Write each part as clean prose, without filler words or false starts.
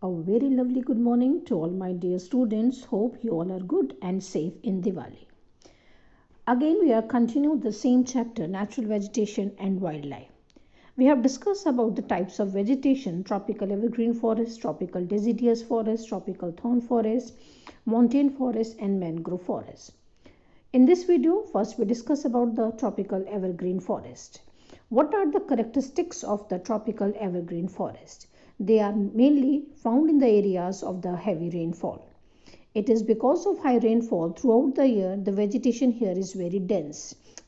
A very lovely good morning to all my dear students. Hope you all are good and safe in Diwali. Again, we are continuing the same chapter, natural vegetation and wildlife. We have discussed about the types of vegetation: tropical evergreen forest, tropical deciduous forest, tropical thorn forest, montane forest and mangrove forest. In this video, first we discuss about the tropical evergreen forest. What are the characteristics of the tropical evergreen forest? They are mainly found in the areas of the heavy rainfall. It is because of high rainfall throughout the year, the vegetation here is very dense.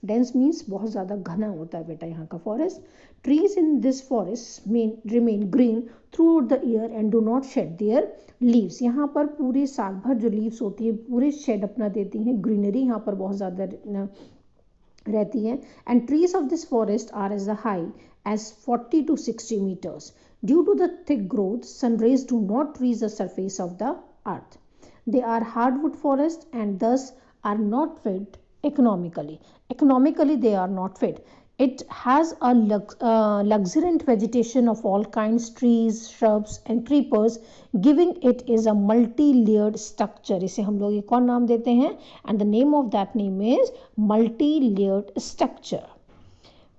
Dense means बहुत ज़्यादा घना होता है बेटा यहाँ का forest. Trees in this forest remain green throughout the year and do not shed their leaves. यहाँ पर पूरे साल भर जो leaves होती है पूरे shed अपना देती हैं. Greenery यहाँ पर बहुत ज़्यादा रहती है. And trees of this forest are as high as 40 to 60 meters. Due to the thick growth, sun rays do not reach the surface of the earth. They are hardwood forests and thus are not fed economically. Economically, they are not fed. It has a luxuriant vegetation of all kinds, trees, shrubs and creepers, giving it is a multi-layered structure. इसे हम लोग एक और नाम देते हैं and the name of that name is multi-layered structure.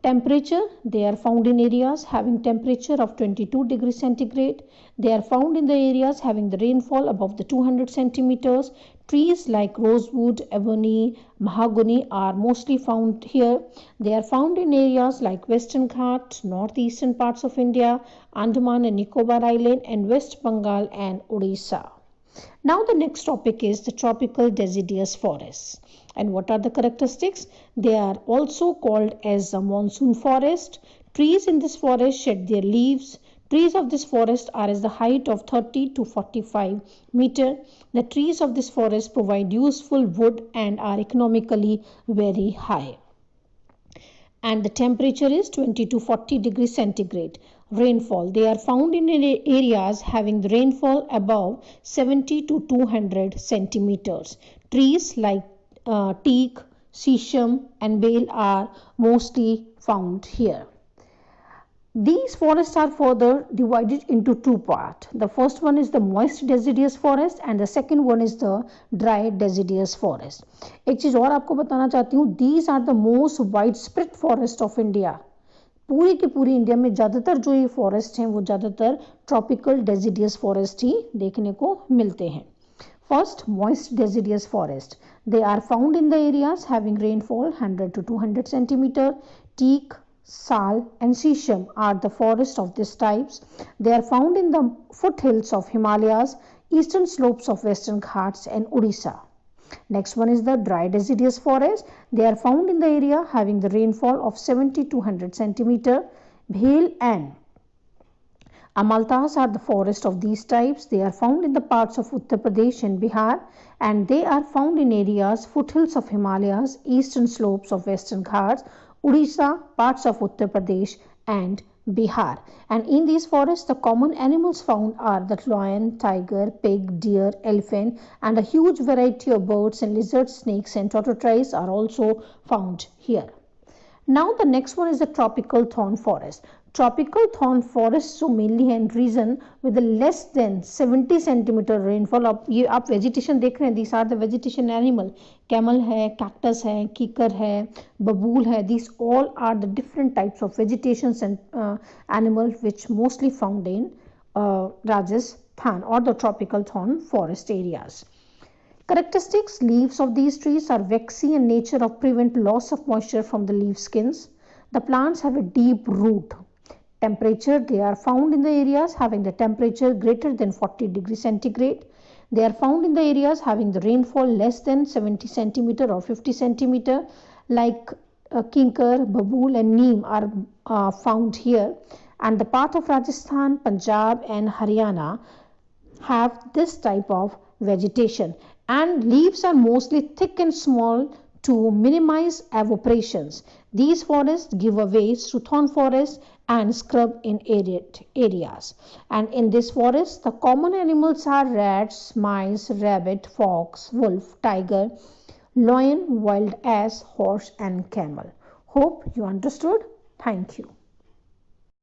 Temperature, they are found in areas having temperature of 22 degrees centigrade. They are found in the areas having the rainfall above the 200 centimeters. Trees like rosewood, ebony, mahogany are mostly found here. They are found in areas like Western Ghat, northeastern parts of India, Andaman and Nicobar Island, and West Bengal and Odisha. Now the next topic is the tropical deciduous forests. And what are the characteristics? They are also called as a monsoon forest. Trees in this forest shed their leaves. Trees of this forest are as the height of 30 to 45 meter. The trees of this forest provide useful wood and are economically very high. And the temperature is 20 to 40 degrees centigrade. Rainfall, they are found in areas having the rainfall above 70 to 200 centimeters. Trees like teak, sisam and bale are mostly found here. These forests are further divided into two parts. The first one is the moist deciduous forest and the second one is the dry deciduous forest. एक चीज़ और आपको बताना चाहती हूँ, these are the most widespread forest of India. पूरी की पूरी India में ज़्यादातर जो ये फॉरेस्ट हैं वो ज़्यादातर ट्रॉपिकल डेसिडियस फॉरेस्ट ही देखने को मिलते हैं. First, moist deciduous forest. They are found in the areas having rainfall 100 to 200 centimeter. Teak, sal and sisam are the forests of these types. They are found in the foothills of Himalayas, eastern slopes of Western Ghats and Odisha. Next one is the dry deciduous forest. They are found in the area having the rainfall of 70 to 100 centimeter. Bhel and Amaltas are the forest of these types. They are found in the parts of Uttar Pradesh and Bihar and they are found in areas foothills of Himalayas, eastern slopes of Western Ghats, Odisha, parts of Uttar Pradesh and Bihar. And in these forests, the common animals found are the lion, tiger, pig, deer, elephant and a huge variety of birds and lizards, snakes and tortoises are also found here. Now the next one is the tropical thorn forest. Tropical thorn forest so mainly in region with a less than 70 centimeter rainfall. अब ये आप vegetation देख रहे हैं, these are the vegetation animal. Camel है, cactus है, कीकर है, बबूल है. These all are the different types of vegetations and animals which mostly found in Rajasthan or the tropical thorn forest areas. Characteristics: leaves of these trees are waxy in nature of prevent loss of moisture from the leaf skins. The plants have a deep root. Temperature: they are found in the areas having the temperature greater than 40 degrees centigrade. They are found in the areas having the rainfall less than 70 centimeter or 50 centimeter like kinkar, babool and neem are found here. And the part of Rajasthan, Punjab and Haryana have this type of vegetation. And leaves are mostly thick and small to minimize evaporations. These forests give away to thorn forests and scrub in arid areas. And in this forest, the common animals are rats, mice, rabbit, fox, wolf, tiger, lion, wild ass, horse and camel. Hope you understood. Thank you.